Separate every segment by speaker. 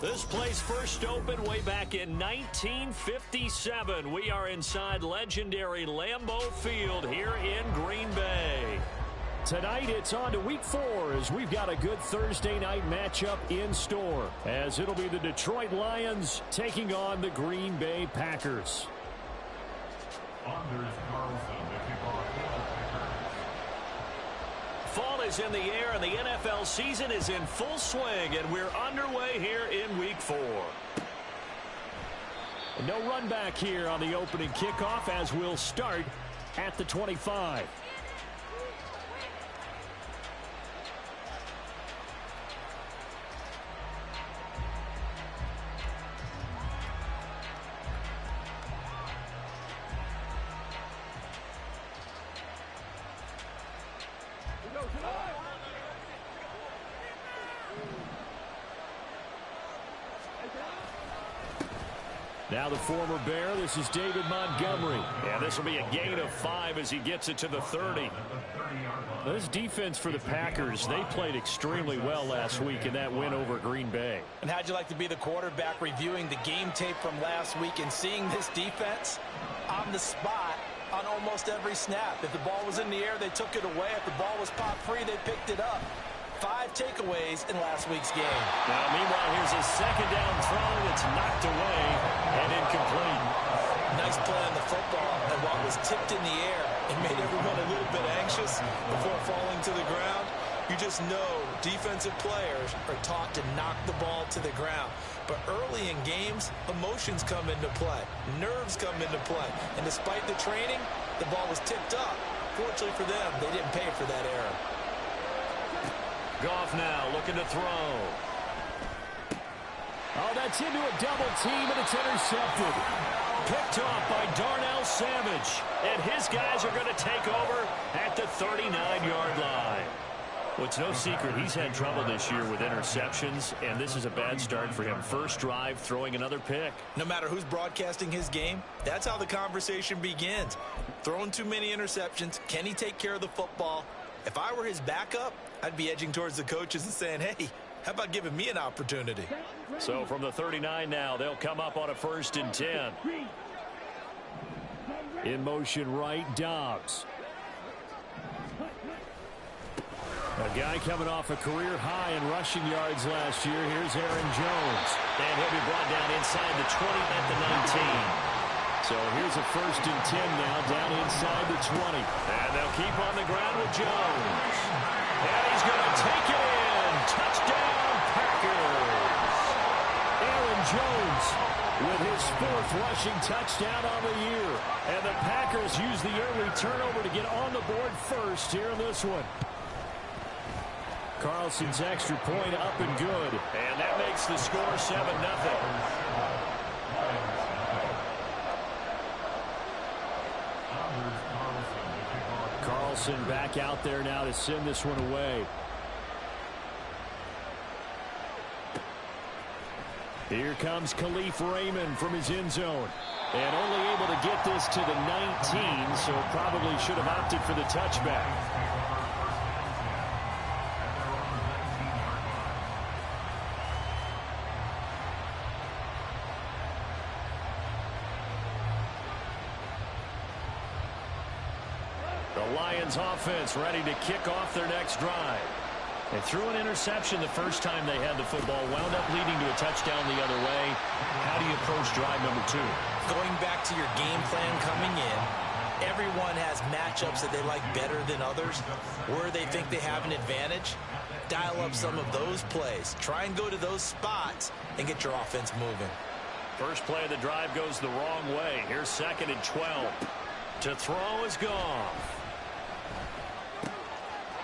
Speaker 1: This place first opened way back in 1957. We are inside legendary Lambeau Field here in Green Bay.
Speaker 2: Tonight it's on to week 4 as we've got a good Thursday night matchup in store, as it'll be the Detroit Lions taking on the Green Bay Packers.
Speaker 1: Fall is in the air and the NFL season is in full swing, and we're underway here in week 4.
Speaker 2: No run back here on the opening kickoff as we'll start at the 25. Now the former Bear, this is David Montgomery.
Speaker 1: Yeah, this will be a gain of 5 as he gets it to the 30.
Speaker 2: This defense for the Packers, they played extremely well last week in that win over Green Bay.
Speaker 3: And how'd you like to be the quarterback reviewing the game tape from last week and seeing this defense on the spot on almost every snap? If the ball was in the air, they took it away. If the ball was popped free, they picked it up. 5 takeaways in last week's game.
Speaker 1: Now, meanwhile, here's a second down throw that's knocked away and incomplete.
Speaker 3: Nice play on the football, and while it was tipped in the air, it made everyone a little bit anxious before falling to the ground. You just know defensive players are taught to knock the ball to the ground. But early in games, emotions come into play. Nerves come into play. And despite the training, the ball was tipped up. Fortunately for them, they didn't pay for that error.
Speaker 1: Goff now looking to throw.
Speaker 2: Oh, that's into a double team, and it's intercepted.
Speaker 1: Picked off by Darnell Savage. And his guys are going to take over at the 39-yard line. Well, it's no secret he's had trouble this year with interceptions, and this is a bad start for him. First drive, throwing another pick.
Speaker 3: No matter who's broadcasting his game, that's how the conversation begins. Throwing too many interceptions. Can he take care of the football? If I were his backup, I'd be edging towards the coaches and saying, hey, how about giving me an opportunity?
Speaker 1: So from the 39 now, they'll come up on a 1st and 10.
Speaker 2: In motion right, Dobbs. A guy coming off a career high in rushing yards last year. Here's Aaron Jones.
Speaker 1: And he'll be brought down inside the 20 at the 19.
Speaker 2: So here's a 1st and 10 now, down inside the 20.
Speaker 1: And they'll keep on the ground with Jones. And he's going to take it in. Touchdown, Packers.
Speaker 2: Aaron Jones with his 4th rushing touchdown on the year. And the Packers use the early turnover to get on the board first here in this one. Carlson's extra point up and good.
Speaker 1: And that makes the score 7-0.
Speaker 2: Carlson back out there now to send this one away. Here comes Khalif Raymond from his end zone. And only able to get this to the 19, so probably should have opted for the touchback.
Speaker 1: The Lions offense ready to kick off their next drive. They threw an interception the first time they had the football, wound up leading to a touchdown the other way. How do you approach drive number 2?
Speaker 3: Going back to your game plan coming in, everyone has matchups that they like better than others, where they think they have an advantage. Dial up some of those plays. Try and go to those spots and get your offense moving.
Speaker 1: First play of the drive goes the wrong way. Here's 2nd and 12. To throw is Goff.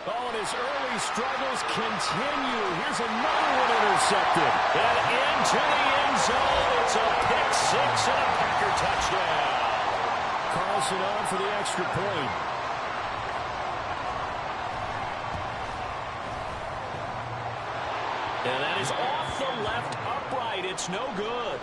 Speaker 2: Oh, and his early struggles continue. Here's another one intercepted.
Speaker 1: And into the end zone. It's a pick 6 and a Packer touchdown.
Speaker 2: Carlson on for the extra point.
Speaker 1: And that is off the left upright. It's no good.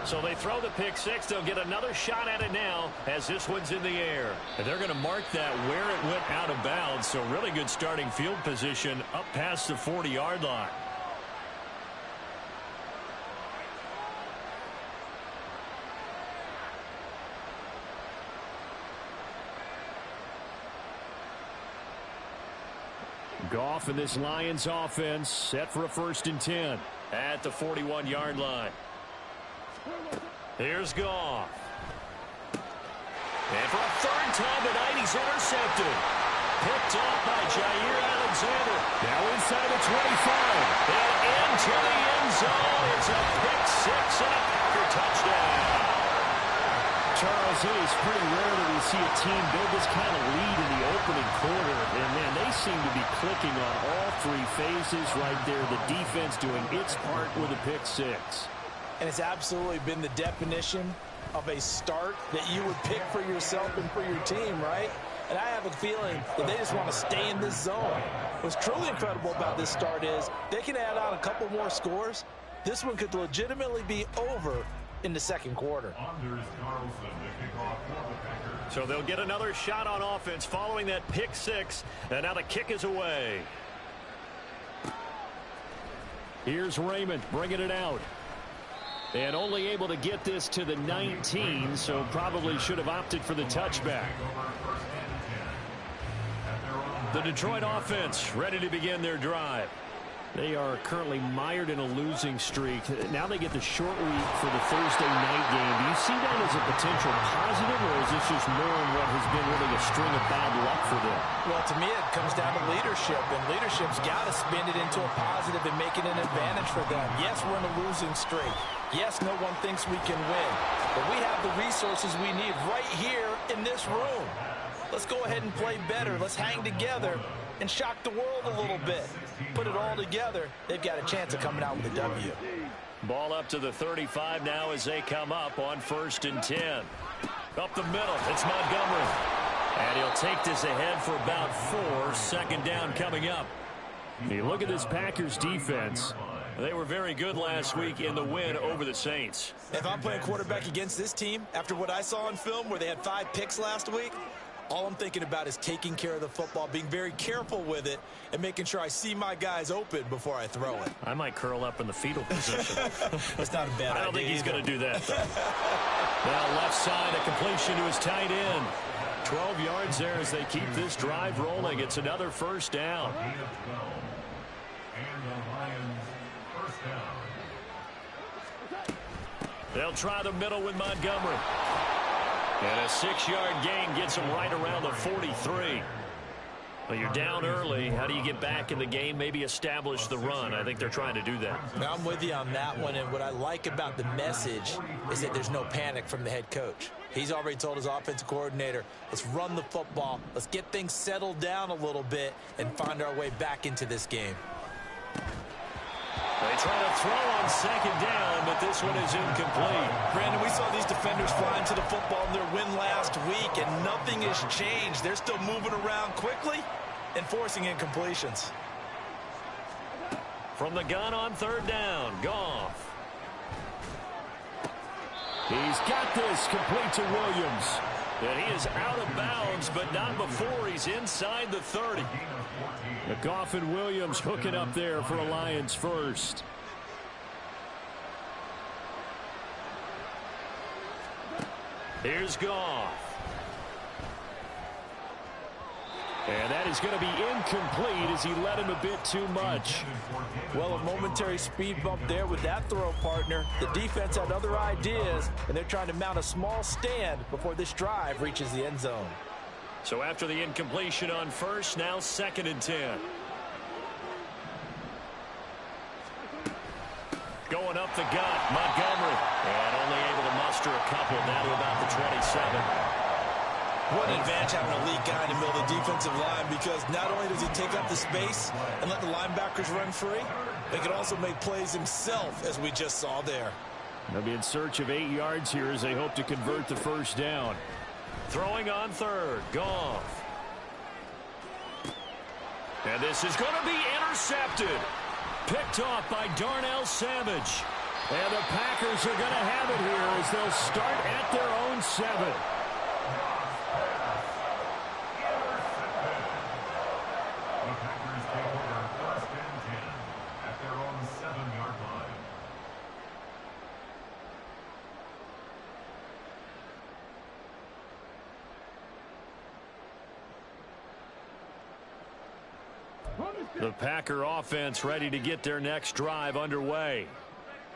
Speaker 1: So they throw the pick six. They'll get another shot at it now as this one's in the air. And they're going to mark that where it went out of bounds. So really good starting field position up past the 40-yard line.
Speaker 2: Goff and this Lions offense set for a 1st and 10
Speaker 1: at the 41-yard line. Here's Goff. And for a 3rd time tonight, he's intercepted. Picked off by Jair Alexander.
Speaker 2: Now inside the 25.
Speaker 1: And into the end zone. It's a pick six and a Packer touchdown.
Speaker 2: Charles, it is pretty rare that we see a team build this kind of lead in the opening quarter. And, man, they seem to be clicking on all 3 phases right there. The defense doing its part with a pick six.
Speaker 3: And it's absolutely been the definition of a start that you would pick for yourself and for your team, right? And I have a feeling that they just want to stay in this zone. What's truly incredible about this start is they can add on a couple more scores. This one could legitimately be over in the 2nd quarter.
Speaker 1: So they'll get another shot on offense following that pick six. And now the kick is away.
Speaker 2: Here's Raymond bringing it out. And only able to get this to the 19, so probably should have opted for the touchback.
Speaker 1: The Detroit offense ready to begin their drive.
Speaker 2: They are currently mired in a losing streak. Now they get the short week for the Thursday night game. Do you see that as a potential positive, or is this just more in what has been really a string of bad luck for them?
Speaker 3: Well, to me, it comes down to leadership, and leadership's got to spin it into a positive and make it an advantage for them. Yes, we're in a losing streak. Yes, no one thinks we can win, but we have the resources we need right here in this room. Let's go ahead and play better. Let's hang together and shock the world a little bit. Put it all together, they've got a chance of coming out with a W.
Speaker 1: Ball up to the 35 now as they come up on 1st and 10. Up the middle, it's Montgomery. And he'll take this ahead for about 4. 2nd down coming up.
Speaker 2: You look at this Packers defense.
Speaker 1: They were very good last week in the win over the Saints.
Speaker 3: If I'm playing quarterback against this team, after what I saw on film where they had 5 picks last week, all I'm thinking about is taking care of the football, being very careful with it, and making sure I see my guys open before I throw it.
Speaker 1: I might curl up in the fetal position.
Speaker 3: That's not a bad idea.
Speaker 1: I don't think he's going to do that, though. Now left side, a completion to his tight end. 12 yards there as they keep this drive rolling. It's another 1st down. They'll try the middle with Montgomery. And a 6-yard gain gets them right around the 43. Well, you're down early. How do you get back in the game? Maybe establish the run. I think they're trying to do that.
Speaker 3: Now, I'm with you on that one, and what I like about the message is that there's no panic from the head coach. He's already told his offensive coordinator, let's run the football, let's get things settled down a little bit and find our way back into this game.
Speaker 1: They try to throw on 2nd down, but this one is incomplete.
Speaker 3: Brandon, we saw these defenders flying to the football in their win last week, and nothing has changed. They're still moving around quickly and forcing incompletions.
Speaker 1: From the gun on 3rd down, Goff.
Speaker 2: He's got this complete to Williams.
Speaker 1: And he is out of bounds, but not before he's inside the 30.
Speaker 2: Goff and Williams hooking up there for a Lions first.
Speaker 1: Here's Goff.
Speaker 2: And that is going to be incomplete as he led him a bit too much.
Speaker 3: Well, a momentary speed bump there with that throw, partner. The defense had other ideas, and they're trying to mount a small stand before this drive reaches the end zone.
Speaker 1: So after the incompletion on 1st, now 2nd and 10. Going up the gut, Montgomery. And only able to muster a couple down to about the 27.
Speaker 3: What an advantage having a elite guy in the middle of the defensive line, because not only does he take up the space and let the linebackers run free, but he can also make plays himself, as we just saw there.
Speaker 2: They'll be in search of 8 yards here as they hope to convert the 1st down.
Speaker 1: Throwing on 3rd, Goff. And this is going to be intercepted. Picked off by Darnell Savage. And the Packers are going to have it here as they'll start at their own 7. The Packer offense ready to get their next drive underway.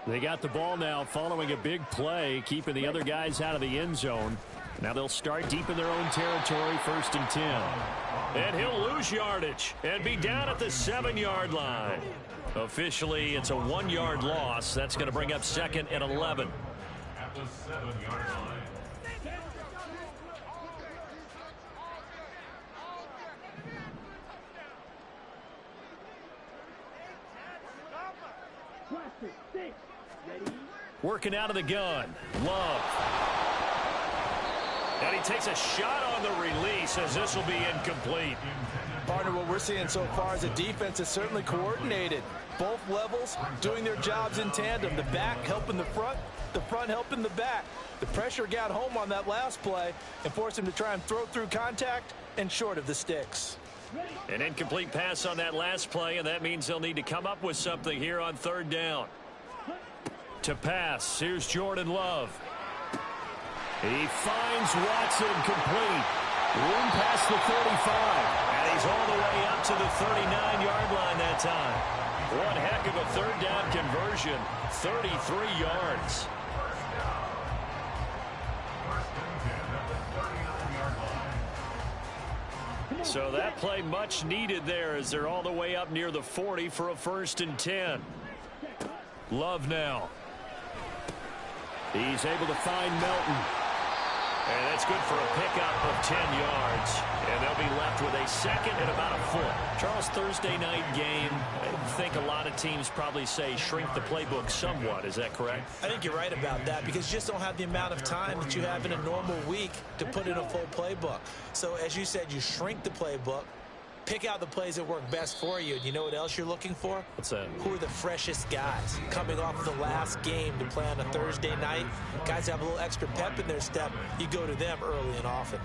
Speaker 1: They got the ball now following a big play, keeping the other guys out of the end zone. Now they'll start deep in their own territory, 1st and 10. And he'll lose yardage and be down at the 7-yard line. Officially, it's a 1-yard loss. That's going to bring up 2nd and 11.
Speaker 4: At the 7-yard line.
Speaker 1: Working out of the gun. Love. And he takes a shot on the release as this will be incomplete.
Speaker 3: Partner, what we're seeing so far is the defense is certainly coordinated. Both levels doing their jobs in tandem. The back helping the front helping the back. The pressure got home on that last play and forced him to try and throw through contact and short of the sticks.
Speaker 1: An incomplete pass on that last play, and that means they'll need to come up with something here on 3rd down. To pass, here's Jordan Love. He finds Watson complete. Room past the 35. And he's all the way up to the 39-yard line that time. One heck of a 3rd down conversion. 33 yards. So that play much needed there as they're all the way up near the 40 for a 1st and 10. Love now. He's able to find Melton. And that's good for a pickup of 10 yards. And they'll be left with a 2nd and about a foot. Charles, Thursday night game, I think a lot of teams probably say shrink the playbook somewhat. Is that correct?
Speaker 3: I think you're right about that because you just don't have the amount of time that you have in a normal week to put in a full playbook. So as you said, you shrink the playbook, pick out the plays that work best for you. And you know what else you're looking for?
Speaker 1: What's that?
Speaker 3: Who are the freshest guys coming off of the last game to play on a Thursday night? Guys have a little extra pep in their step. You go to them early and often.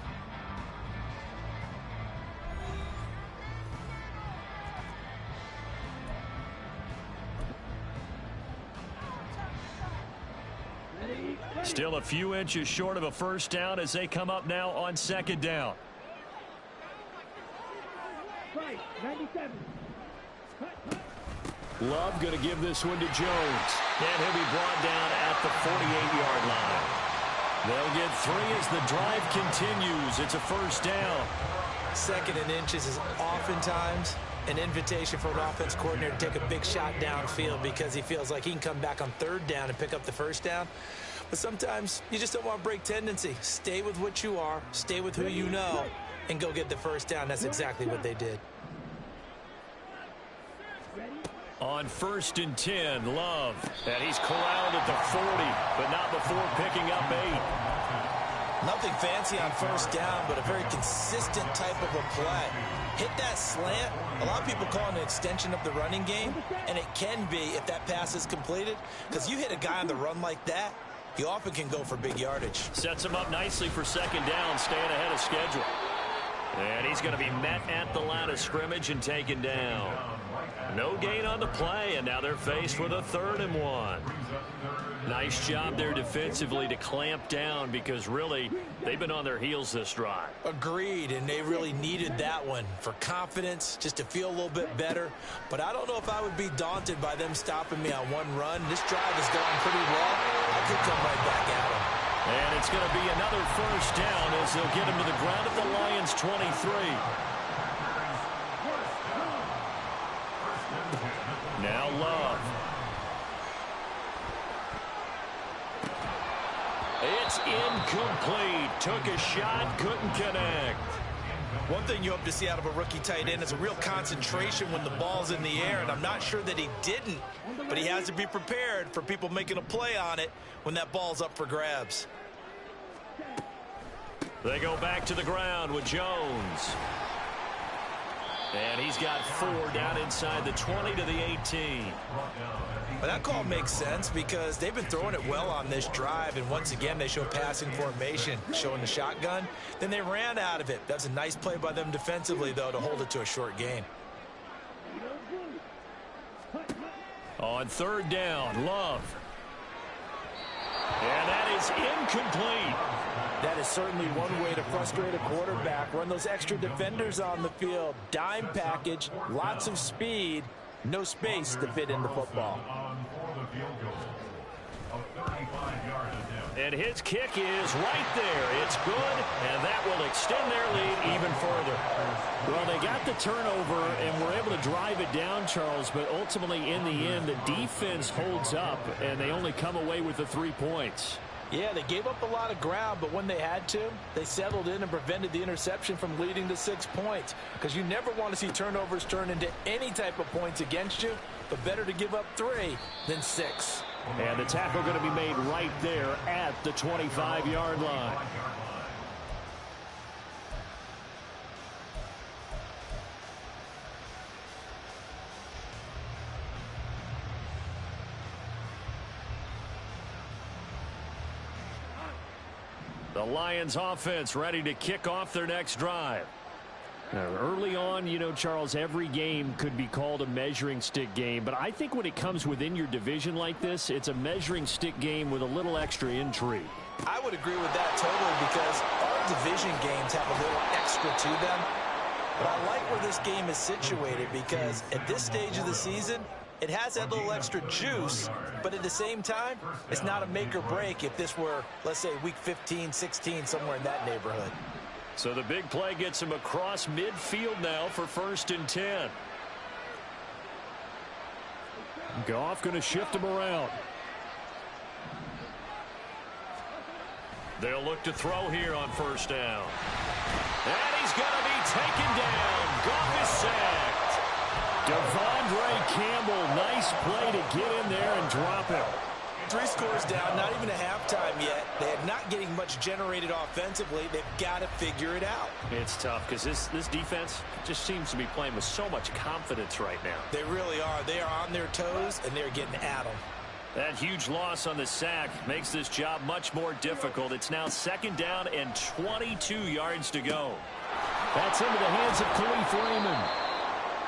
Speaker 1: Still a few inches short of a 1st down as they come up now on 2nd down. Love going to give this one to Jones. And he'll be brought down at the 48-yard line. They'll get 3 as the drive continues. It's a 1st down.
Speaker 3: 2nd and inches is oftentimes an invitation for an offense coordinator to take a big shot downfield because he feels like he can come back on 3rd down and pick up the 1st down. But sometimes you just don't want to break tendency. Stay with what you are, stay with who you know, and go get the 1st down. That's exactly what they did.
Speaker 1: On 1st and 10, Love. And he's corralled at the 40, but not before picking up 8.
Speaker 3: Nothing fancy on 1st down, but a very consistent type of a play. Hit that slant. A lot of people call it an extension of the running game, and it can be if that pass is completed, because you hit a guy on the run like that, you often can go for big yardage.
Speaker 1: Sets him up nicely for 2nd down, staying ahead of schedule. And he's going to be met at the line of scrimmage and taken down. No gain on the play, and now they're faced with a 3rd and 1. Nice job there defensively to clamp down because really they've been on their heels this drive.
Speaker 3: Agreed, and they really needed that one for confidence, just to feel a little bit better. But I don't know if I would be daunted by them stopping me on one run. This drive has gone pretty well. I could come right back at them.
Speaker 1: And it's going to be another 1st down as they'll get him to the ground at the Lions' 23. Now Love. It's incomplete. Took a shot, couldn't connect.
Speaker 3: One thing you hope to see out of a rookie tight end is a real concentration when the ball's in the air, and I'm not sure that he didn't, but he has to be prepared for people making a play on it when that ball's up for grabs.
Speaker 1: They go back to the ground with Jones. And he's got 4 down inside the 20 to the 18.
Speaker 3: But that call makes sense because they've been throwing it well on this drive, and once again they show passing formation, showing the shotgun. Then they ran out of it. That's a nice play by them defensively, though, to hold it to a short gain.
Speaker 1: On 3rd down, Love. And that is incomplete.
Speaker 3: That is certainly one way to frustrate a quarterback. Run those extra defenders on the field. Dime package, lots of speed, no space to fit in the football.
Speaker 1: And his kick is right there. It's good, and that will extend their lead even further. Well, they got the turnover and were able to drive it down, Charles, but ultimately in the end, the defense holds up, and they only come away with the 3 points.
Speaker 3: Yeah, they gave up a lot of ground, but when they had to, they settled in and prevented the interception from leading to 6 points. Because you never want to see turnovers turn into any type of points against you, but better to give up 3 than 6.
Speaker 1: And the tackle going to be made right there at the 25-yard line. The Lions offense ready to kick off their next drive. Now, early on, you know, Charles, every game could be called a measuring stick game, but I think when it comes within your division like this, it's a measuring stick game with a little extra intrigue.
Speaker 3: I would agree with that totally because our division games have a little extra to them. But I like where this game is situated because at this stage of the season, it has that little extra juice, but at the same time, it's not a make or break if this were, let's say, week 15, 16, somewhere in that neighborhood.
Speaker 1: So the big play gets him across midfield now for 1st and 10. Goff going to shift him around. They'll look to throw here on 1st down. And he's going to be taken down. Goff is sacked. Devondre Campbell, nice play to get in there and drop him.
Speaker 3: 3 scores down, not even a halftime yet. They are not getting much generated offensively. They've got to figure it out.
Speaker 1: It's tough because this defense just seems to be playing with so much confidence right now.
Speaker 3: They really are. They are on their toes, and they're getting at them.
Speaker 1: That huge loss on the sack makes this job much more difficult. It's now 2nd down and 22 yards to go.
Speaker 2: That's into the hands of Khalif Raymond.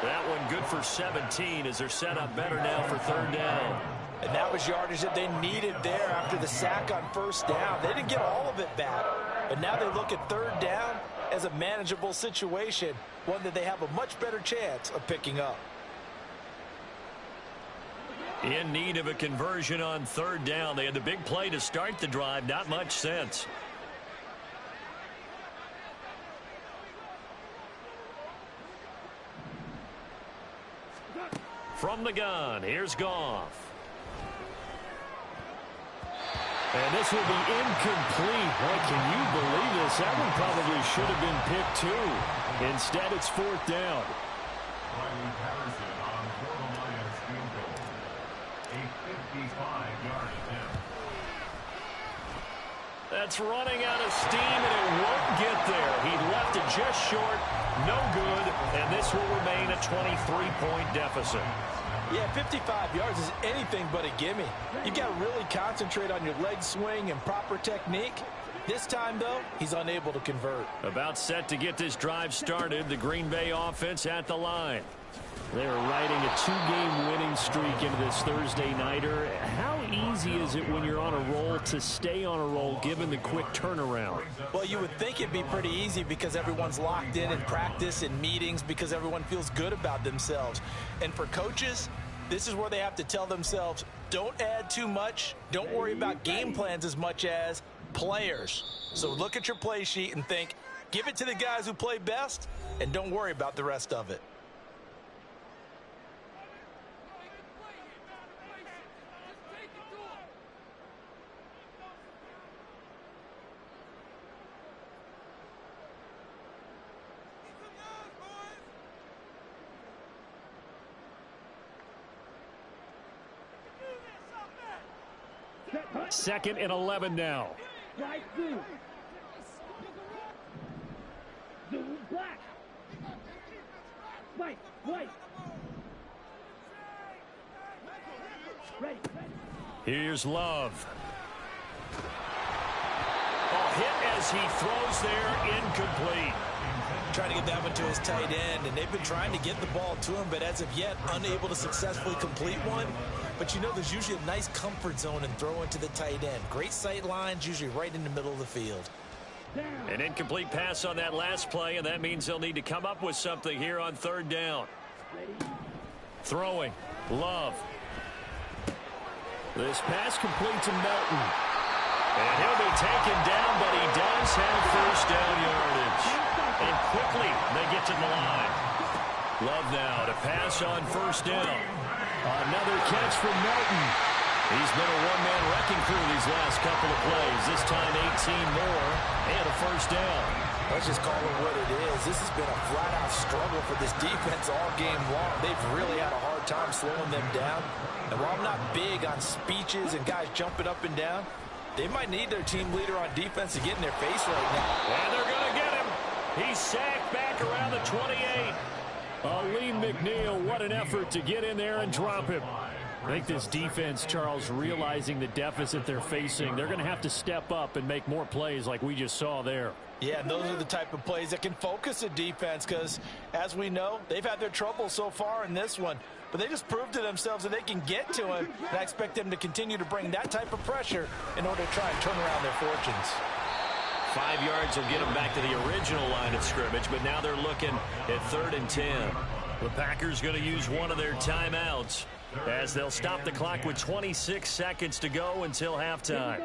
Speaker 1: That one good for 17 as they're set up better now for 3rd down.
Speaker 3: And that was yardage that they needed there after the sack on 1st down. They didn't get all of it back, but now they look at 3rd down as a manageable situation, one that they have a much better chance of picking up.
Speaker 1: In need of a conversion on 3rd down. They had the big play to start the drive. Not much sense. From the gun, here's Goff. And this will be incomplete. Boy, can you believe this? That one probably should have been picked too. Instead, it's 4th down. That's running out of steam, and it won't get there. He left it just short, no good, and this will remain a 23-point deficit.
Speaker 3: Yeah, 55 yards is anything but a gimme. You got to really concentrate on your leg swing and proper technique. This time, though, he's unable to convert.
Speaker 1: About set to get this drive started, the Green Bay offense at the line. They're riding a 2-game winning streak into this Thursday nighter. How easy is it when you're on a roll to stay on a roll given the quick turnaround?
Speaker 3: Well, you would think it'd be pretty easy because everyone's locked in practice and meetings because everyone feels good about themselves. And for coaches, this is where they have to tell themselves, don't add too much. Don't worry about game plans as much as players. So look at your play sheet and think, give it to the guys who play best and don't worry about the rest of it.
Speaker 1: Second and 11 now. Here's Love. Oh, hit as he throws there, incomplete.
Speaker 3: Trying to get that one to his tight end, and they've been trying to get the ball to him, but as of yet, unable to successfully complete one. But you know, there's usually a nice comfort zone in throwing to the tight end. Great sight lines, usually right in the middle of the field.
Speaker 1: An incomplete pass on that last play, and that means they'll need to come up with something here on third down. Throwing. Love. This pass complete to Melton. And he'll be taken down, but he does have first down yardage. And quickly, they get to the line. Love now to pass on first down. Another catch from Melton. He's been a one-man wrecking crew these last couple of plays. This time 18 more and a first down.
Speaker 3: Let's just call it what it is. This has been a flat-out struggle for this defense all game long. They've really had a hard time slowing them down. And while I'm not big on speeches and guys jumping up and down, they might need their team leader on defense to get in their face right now.
Speaker 1: And they're going to get him. He's sacked back around the 28. Lee McNeil, what an effort to get in there and drop him. I think this defense, Charles, realizing the deficit they're facing, they're going to have to step up and make more plays like we just saw there.
Speaker 3: Yeah, and those are the type of plays that can focus a defense because, as we know, they've had their trouble so far in this one. But they just proved to themselves that they can get to him, and I expect them to continue to bring that type of pressure in order to try and turn around their fortunes.
Speaker 1: 5 yards will get them back to the original line of scrimmage, but now they're looking at 3rd and 10. The Packers going to use one of their timeouts as they'll stop the clock with 26 seconds to go until halftime.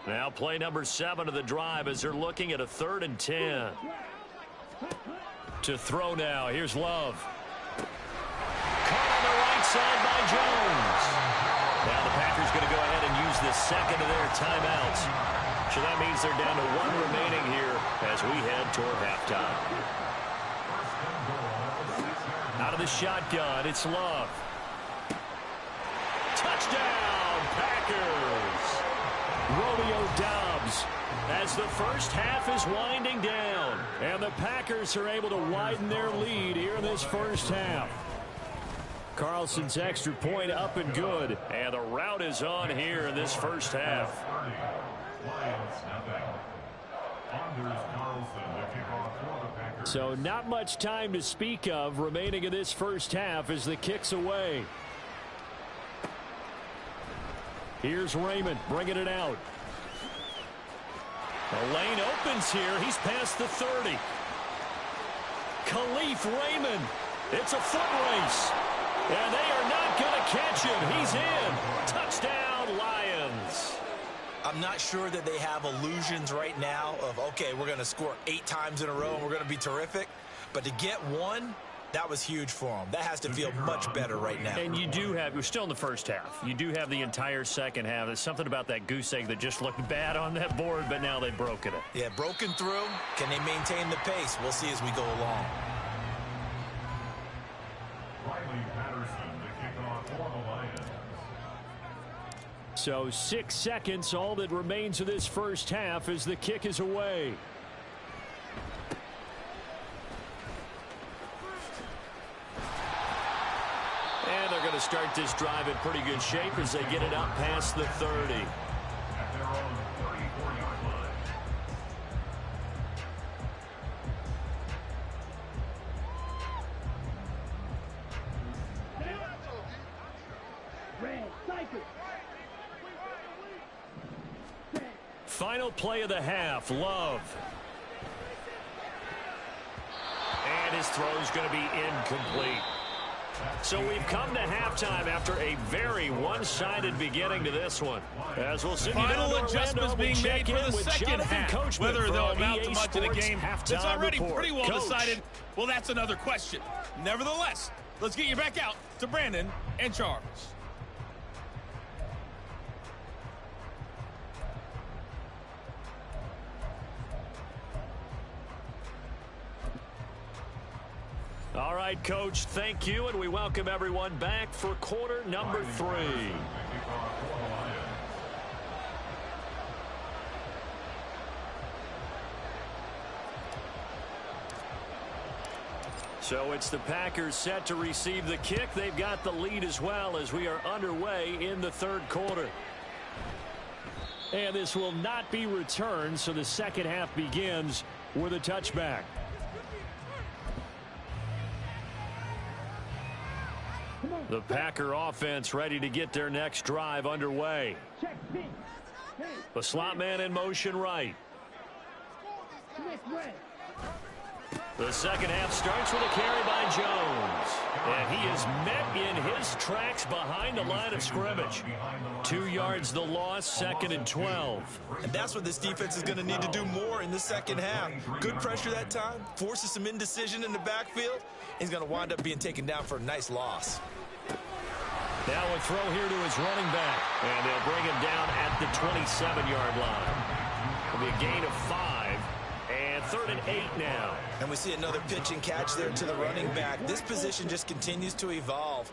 Speaker 1: Now play number 7 of the drive as they're looking at a 3rd and 10. To throw now, here's Love. Caught on the right side by Jones. Now the Packers going to go ahead and use the second of their timeouts. So that means they're down to 1 remaining here as we head toward halftime. Out of the shotgun, it's Love. Touchdown, Packers. Romeo Doubs as the first half is winding down. And the Packers are able to widen their lead here in this first half. Carlson's extra point up and good. And the route is on here in this first half. So not much time to speak of remaining in this first half as the kick's away. Here's Raymond bringing it out. The lane opens here. He's past the 30. Khalif Raymond. It's a foot race. And they are not going to catch him. He's in. Touchdown, Lions.
Speaker 3: I'm not sure that they have illusions right now of, okay, we're going to score 8 times in a row and we're going to be terrific. But to get one, that was huge for them. That has to feel much better right now.
Speaker 1: And you do have, we're still in the first half. You do have the entire second half. There's something about that goose egg that just looked bad on that board, but now they've broken it.
Speaker 3: Yeah, broken through. Can they maintain the pace? We'll see as we go along.
Speaker 1: So 6 seconds, all that remains of this first half as the kick is away. And they're going to start this drive in pretty good shape as they get it up past the 30. Final play of the half, Love. And his throw is going to be incomplete. So we've come to halftime after a very one-sided beginning to this one. As we'll see,
Speaker 5: final adjustments being made for the second half. Whether they'll amount to much in the game, it's already pretty well decided. Well, that's another question. Nevertheless, let's get you back out to Brandon and Charles.
Speaker 1: All right, Coach, thank you, and we welcome everyone back for quarter number 3. So it's the Packers set to receive the kick. They've got the lead as well as we are underway in the third quarter. And this will not be returned, so the second half begins with a touchback. The Packer offense ready to get their next drive underway. The slot man in motion right. The second half starts with a carry by Jones. And he is met in his tracks behind the line of scrimmage. 2 yards the loss, 2nd and 12.
Speaker 3: And that's what this defense is going to need to do more in the second half. Good pressure that time, forces some indecision in the backfield. He's going to wind up being taken down for a nice loss.
Speaker 1: Now a throw here to his running back. And they'll bring him down at the 27-yard line. It'll be a gain of 5. And 3rd and 8 now.
Speaker 3: And we see another pitch and catch there to the running back. This position just continues to evolve.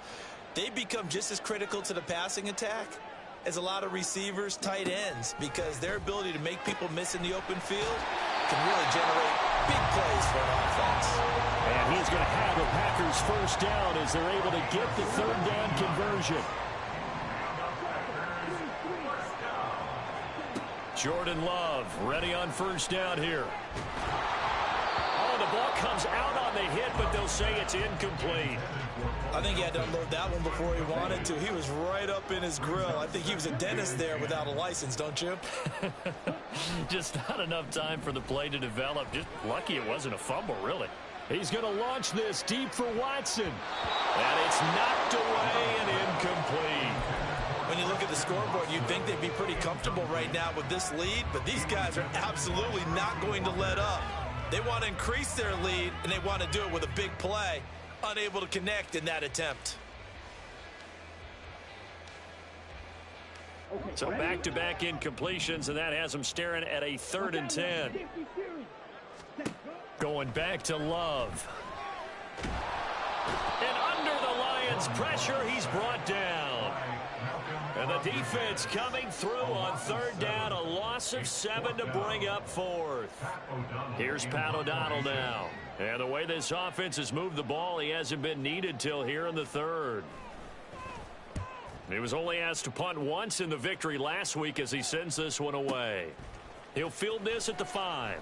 Speaker 3: They become just as critical to the passing attack as a lot of receivers, tight ends, because their ability to make people miss in the open field can really generate big plays for an offense.
Speaker 1: And he's going to have the Packers first down as they're able to get the 3rd down conversion. Jordan Love ready on first down here. Oh, the ball comes out on the hit, but they'll say it's incomplete.
Speaker 3: I think he had to unload that one before he wanted to. He was right up in his grill. I think he was a dentist there without a license, don't you?
Speaker 1: Just not enough time for the play to develop. Just lucky it wasn't a fumble, really. He's going to launch this deep for Watson. And it's knocked away and incomplete.
Speaker 3: When you look at the scoreboard, you'd think they'd be pretty comfortable right now with this lead, but these guys are absolutely not going to let up. They want to increase their lead, and they want to do it with a big play. Unable to connect in that attempt.
Speaker 1: So back-to-back incompletions, and that has them staring at a 3rd and 10. Going back to Love. And under the Lions' pressure, he's brought down. And the defense coming through on 3rd down, a loss of 7 to bring up 4th. Here's Pat O'Donnell now. And the way this offense has moved the ball, he hasn't been needed till here in the 3rd. He was only asked to punt once in the victory last week as he sends this one away. He'll field this at the 5.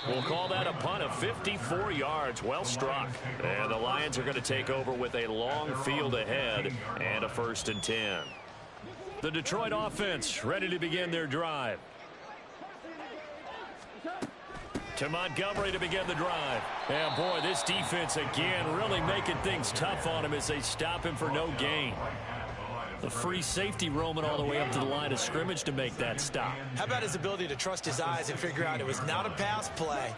Speaker 1: We'll call that a punt of 54 yards. Well struck. And the Lions are going to take over with a long field ahead and a 1st and 10. The Detroit offense ready to begin their drive. To Montgomery to begin the drive. And boy, this defense again really making things tough on him as they stop him for no gain. The free safety roaming all the way up to the line of scrimmage to make that stop.
Speaker 3: How about his ability to trust his eyes and figure out it was not a pass play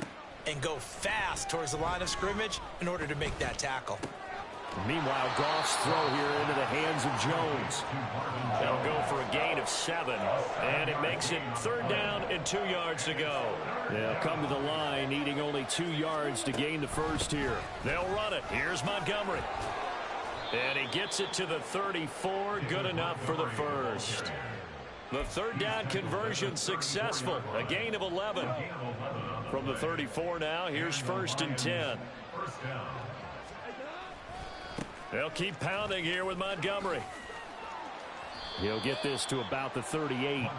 Speaker 3: and go fast towards the line of scrimmage in order to make that tackle.
Speaker 1: Meanwhile, Goff's throw here into the hands of Jones. They'll go for a gain of 7, and it makes it 3rd down and 2 yards to go. They'll come to the line, needing only 2 yards to gain the first here. They'll run it. Here's Montgomery. And he gets it to the 34. Good enough for the first. The 3rd down conversion successful. A gain of 11. From the 34 now, here's 1st and 10. They'll keep pounding here with Montgomery. He'll get this to about the 38.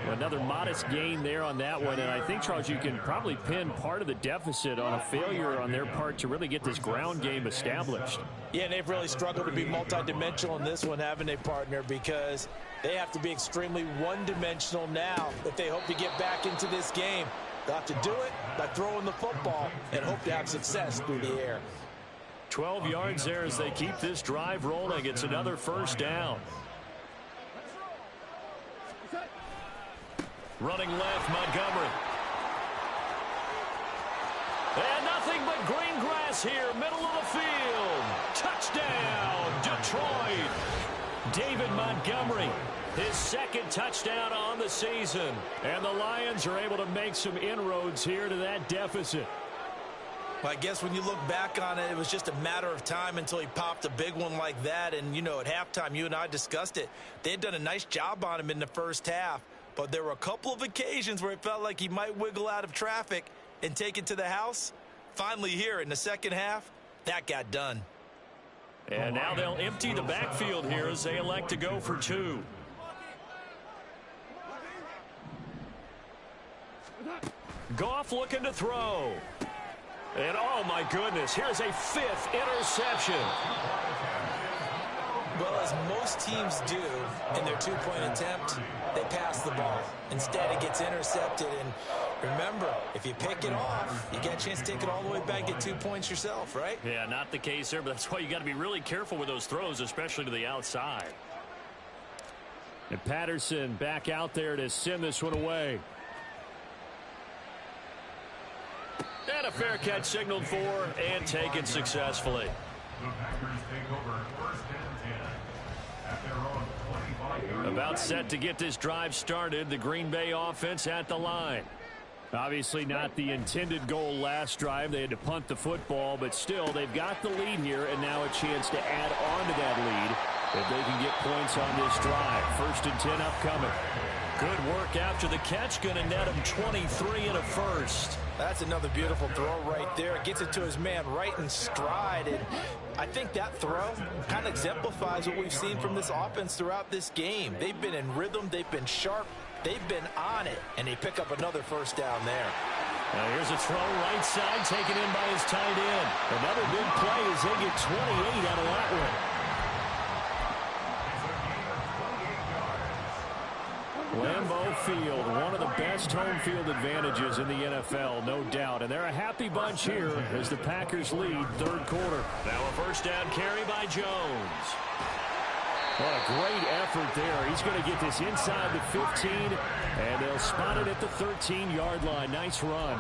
Speaker 1: Another modest gain there on that one. And I think, Charles, you can probably pin part of the deficit on a failure on their part to really get this ground game established.
Speaker 3: Yeah, and they've really struggled to be multidimensional in this one, haven't they, partner? Because they have to be extremely one-dimensional now if they hope to get back into this game. They'll have to do it by throwing the football and hope to have success through the air.
Speaker 1: 12 yards there as they keep this drive rolling. It's another 1st down. Running left, Montgomery. And nothing but green grass here, middle of the field. Touchdown, Detroit. David Montgomery, his 2nd touchdown on the season. And the Lions are able to make some inroads here to that deficit.
Speaker 3: Well, I guess when you look back on it, it was just a matter of time until he popped a big one like that. And, you know, at halftime, you and I discussed it. They had done a nice job on him in the first half. But there were a couple of occasions where it felt like he might wiggle out of traffic and take it to the house. finally here in the second half, that got done.
Speaker 1: And now they'll empty the backfield here as they elect to go for 2. Goff looking to throw. And, oh, my goodness, here's a 5th interception.
Speaker 3: Well, as most teams do in their 2-point attempt, they pass the ball. Instead, it gets intercepted. And remember, if you pick it off, you get a chance to take it all the way back, get 2 points yourself, right?
Speaker 1: Yeah, not the case there, but that's why you got to be really careful with those throws, especially to the outside. And Patterson back out there to send this one away. And a fair catch signaled for and taken successfully.
Speaker 4: The Packers take over 1st and 10 at their own 25-yard line.
Speaker 1: About set to get this drive started. The Green Bay offense at the line. Obviously not the intended goal last drive. They had to punt the football, but still they've got the lead here and now a chance to add on to that lead if they can get points on this drive. 1st and 10 upcoming. Good work after the catch. Going to net him 23 and a first.
Speaker 3: That's another beautiful throw right there. Gets it to his man right in stride. And I think that throw kind of exemplifies what we've seen from this offense throughout this game. They've been in rhythm. They've been sharp. They've been on it. And they pick up another first down there.
Speaker 1: Now here's a throw right side taken in by his tight end. Another big play as they get 28 out of that one. Lambeau Field, one of the best home field advantages in the NFL, no doubt. And they're a happy bunch here as the Packers lead 3rd quarter. Now a first down carry by Jones. What a great effort there. He's going to get this inside the 15, and they'll spot it at the 13-yard line. Nice run.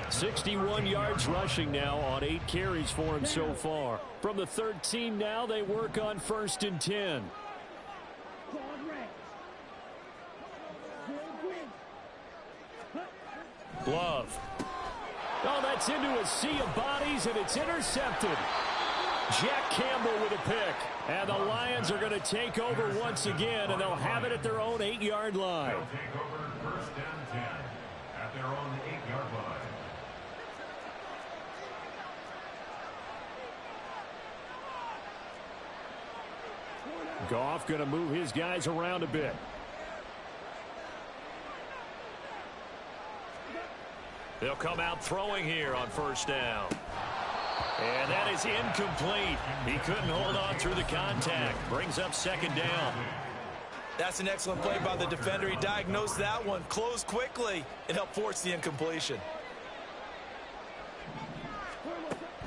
Speaker 1: 61 yards rushing now on 8 carries for him so far. From the 13 now, they work on 1st and 10. Love. Oh, that's into a sea of bodies, and it's intercepted. Jack Campbell with a pick. And the Lions are going to take over once again, and they'll have it at their own 8-yard line.
Speaker 4: They'll take over 1st and 10 at their own 8-yard line.
Speaker 1: Goff going to move his guys around a bit. They'll come out throwing here on 1st down. And that is incomplete. He couldn't hold on through the contact. Brings up 2nd down.
Speaker 3: That's an excellent play by the defender. He diagnosed that one, closed quickly, and helped force the incompletion.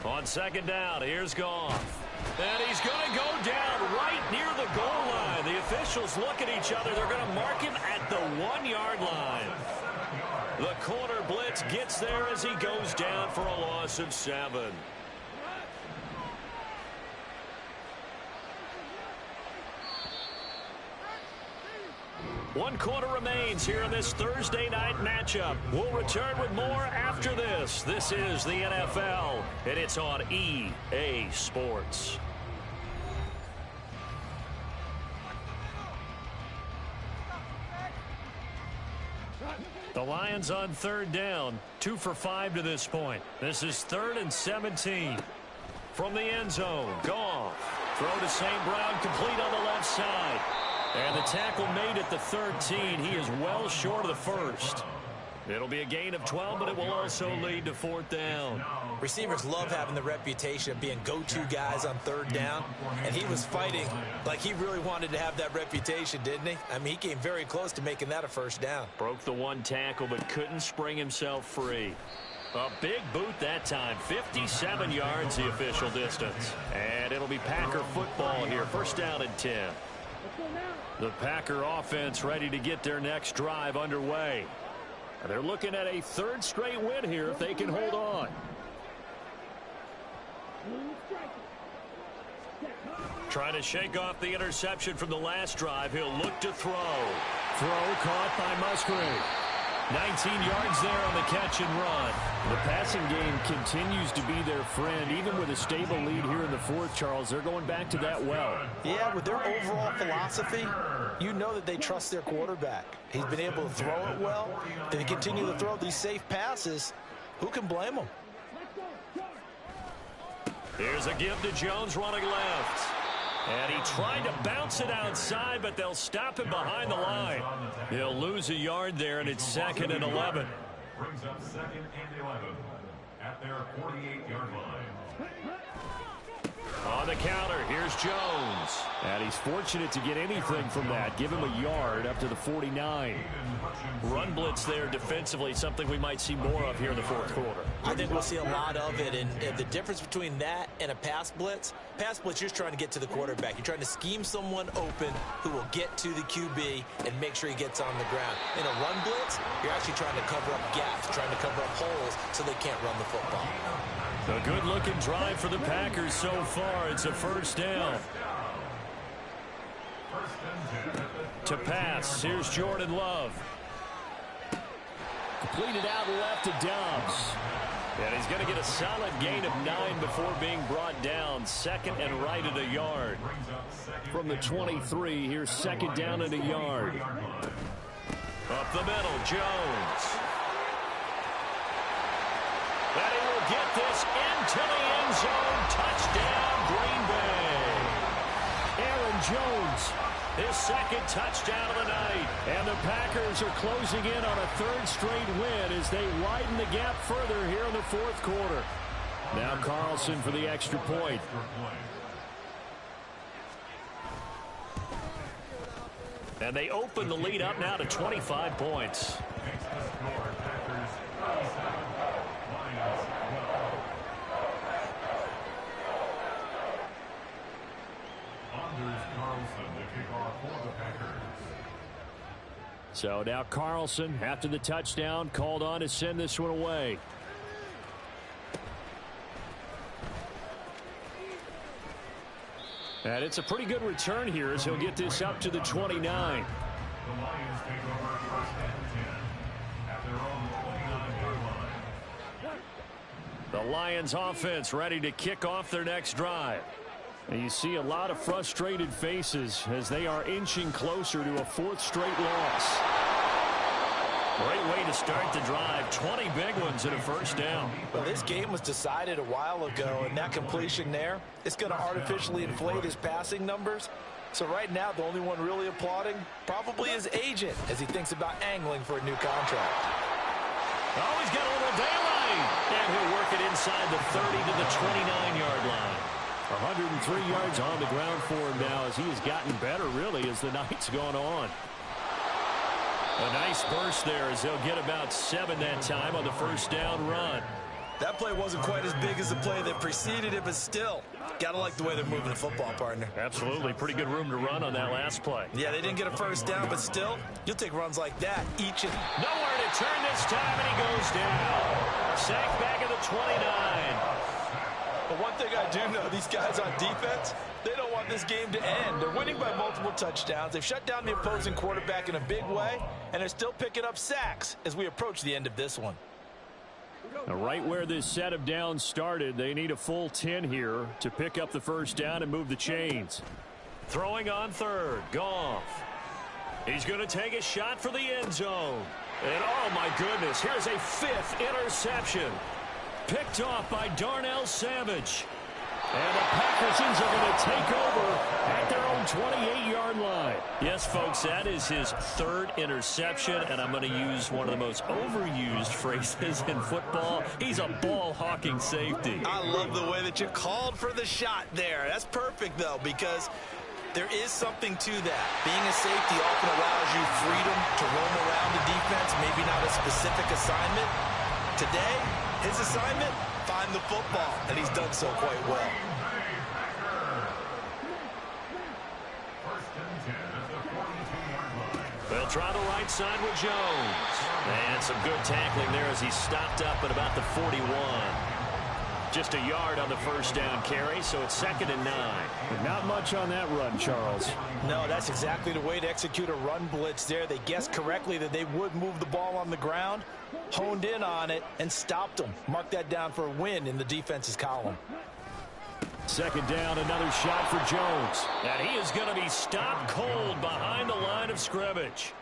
Speaker 1: On 2nd down, here's Goff. And he's going to go down right near the goal line. The officials look at each other. They're going to mark him at the 1-yard line. The corner blitz gets there as he goes down for a loss of 7. One quarter remains here in this Thursday night matchup. We'll return with more after this. This is the NFL, and it's on EA Sports. The Lions on 3rd down, 2 for 5 to this point. This is 3rd and 17. From the end zone, Goff. Throw to St. Brown, complete on the left side. And the tackle made at the 13. He is well short of the 1st. It'll be a gain of 12, but it will also lead to 4th down.
Speaker 3: Receivers love having the reputation of being go-to guys on 3rd down, and he was fighting like he really wanted to have that reputation, didn't he? I mean, he came very close to making that a 1st down.
Speaker 1: Broke the 1 tackle, but couldn't spring himself free. A big boot that time. 57 yards the official distance. And it'll be Packer football here. 1st down and 10. The Packer offense ready to get their next drive underway. They're looking at a 3rd straight win here if they can hold on. Trying to shake off the interception from the last drive. He'll look to throw. Throw caught by Musgrave. 19 yards there on the catch and run. The passing game continues to be their friend. Even with a stable lead here in the 4th, Charles, they're going back to that well.
Speaker 3: Yeah, with their overall philosophy, you know that they trust their quarterback. He's been able to throw it well. If they continue to throw these safe passes, who can blame them?
Speaker 1: Here's a give to Jones running left. And he tried to bounce it outside, but they'll stop him behind the line. He'll lose a yard there, and it's 2nd and 11.
Speaker 4: Brings up 2nd and 11 at their 48-yard line.
Speaker 1: On the counter, here's Jones.
Speaker 2: And he's fortunate to get anything from that. Give him a yard up to the 49.
Speaker 1: Run blitz there defensively, something we might see more of here in the 4th quarter.
Speaker 3: I think we'll see a lot of it, and the difference between that and a pass blitz, you're just trying to get to the quarterback. You're trying to scheme someone open who will get to the QB and make sure he gets on the ground. In a run blitz, you're actually trying to cover up gaps, trying to cover up holes so they can't run the football.
Speaker 1: A good-looking drive for the Packers so far. It's a 1st down. To pass, here's Jordan Love.
Speaker 2: Completed out left to Dobbs.
Speaker 1: And he's going to get a solid gain of 9 before being brought down. 2nd and right at a yard.
Speaker 2: From the 23, here's 2nd down at a yard.
Speaker 1: Up the middle, Jones. And he will get this into the end zone. Touchdown, Green Bay.
Speaker 2: Aaron Jones.
Speaker 1: His 2nd touchdown of the night.
Speaker 2: And the Packers are closing in on a 3rd straight win as they widen the gap further here in the 4th quarter. Now Carlson for the extra point.
Speaker 1: And they open the lead up now to 25 points.
Speaker 2: So now Carlson, after the touchdown, called on to send this one away. And it's a pretty good return here as he'll get this up to the 29.
Speaker 4: The Lions take over 1st and 10 at their own 29-yard line.
Speaker 1: The Lions offense ready to kick off their next drive.
Speaker 2: And you see a lot of frustrated faces as they are inching closer to a 4th straight loss.
Speaker 1: Great way to start the drive. 20 big ones and a 1st down.
Speaker 3: Well, this game was decided a while ago, and that completion there, it's going to artificially inflate his passing numbers. So right now, the only one really applauding probably his agent as he thinks about angling for a new contract.
Speaker 1: Oh, he's got a little daylight. And he'll work it inside the 30 to the 29-yard line.
Speaker 2: 103 yards on the ground for him now as he has gotten better, really, as the night's gone on.
Speaker 1: A nice burst there as he'll get about 7 that time on the 1st down run.
Speaker 3: That play wasn't quite as big as the play that preceded it, but still, gotta like the way they're moving the football, partner.
Speaker 1: Absolutely. Pretty good room to run on that last play.
Speaker 3: Yeah, they didn't get a 1st down, but still, you'll take runs like that each and...
Speaker 1: Nowhere to turn this time, and he goes down. Sacked back at the 29.
Speaker 3: But one thing I do know, these guys on defense, they don't want this game to end. They're winning by multiple touchdowns. They've shut down the opposing quarterback in a big way, and they're still picking up sacks as we approach the end of this one.
Speaker 2: Now, right where this set of downs started, they need a full 10 here to pick up the 1st down and move the chains.
Speaker 1: Throwing on 3rd, Goff. He's going to take a shot for the end zone. And oh my goodness, here's a 5th interception. Picked off by Darnell Savage.
Speaker 2: And the Packers are going to take over at their own 28-yard line.
Speaker 1: Yes, folks, that is his 3rd interception, and I'm going to use one of the most overused phrases in football. He's a ball-hawking safety.
Speaker 3: I love the way that you called for the shot there. That's perfect, though, because there is something to that. Being a safety often allows you freedom to roam around the defense, maybe not a specific assignment. Today, his assignment, find the football, and he's done so quite well.
Speaker 1: They'll try the right side with Jones. And some good tackling there as he stopped up at about the 41. Just a yard on the 1st down carry, so it's 2nd and 9.
Speaker 2: Not much on that run, Charles.
Speaker 3: No, that's exactly the way to execute a run blitz there. They guessed correctly that they would move the ball on the ground, honed in on it, and stopped them. Mark that down for a win in the defense's column.
Speaker 2: 2nd down, another shot for Jones.
Speaker 1: And he is going to be stopped cold behind the line of scrimmage.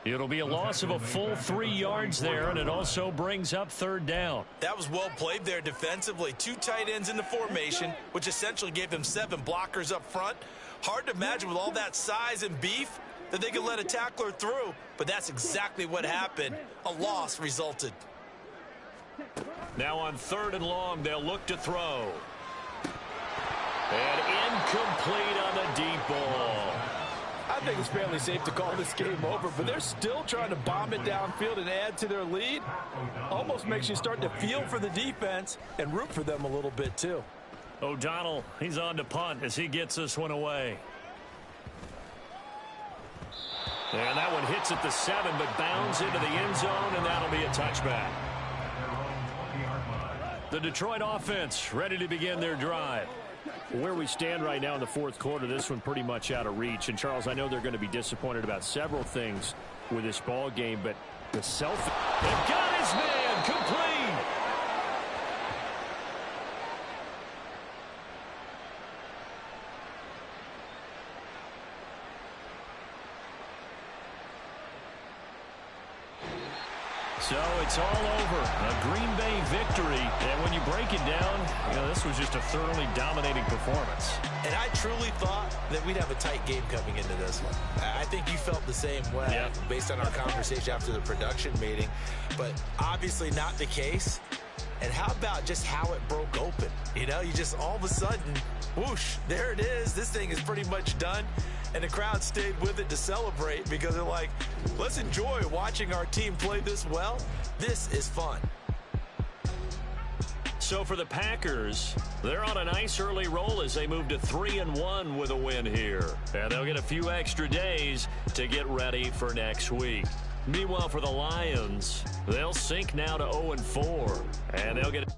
Speaker 1: It'll be a loss of a full 3 yards there, and it also brings up third down.
Speaker 3: That was well played there defensively. 2 tight ends in the formation, which essentially gave them 7 blockers up front. Hard to imagine with all that size and beef that they could let a tackler through, but that's exactly what happened. A loss resulted.
Speaker 1: Now on 3rd and long, they'll look to throw. And incomplete on the deep ball.
Speaker 6: I think it's fairly safe to call this game over, but they're still trying to bomb it downfield and add to their lead. Almost makes you start to feel for the defense and root for them a little bit too.
Speaker 1: O'Donnell, he's on to punt as he gets this one away. And that one hits at the 7, but bounds into the end zone, and that'll be a touchback. The Detroit offense ready to begin their drive.
Speaker 2: Where we stand right now in the 4th quarter, this one pretty much out of reach. And, Charles, I know they're going to be disappointed about several things with this ball game, but the
Speaker 1: They've got his man complete. So it's all over. A Green Bay victory. And when you break it down, this was just a thoroughly dominating performance.
Speaker 3: And I truly thought that we'd have a tight game coming into this one. I think you felt the same way based on our conversation after the production meeting. But obviously not the case. And how about just how it broke open? You just all of a sudden, whoosh, there it is. This thing is pretty much done. And the crowd stayed with it to celebrate because they're like, let's enjoy watching our team play this well. This is fun.
Speaker 1: So for the Packers, they're on a nice early roll as they move to 3-1 with a win here. And they'll get a few extra days to get ready for next week. Meanwhile, for the Lions, they'll sink now to 0-4. And they'll get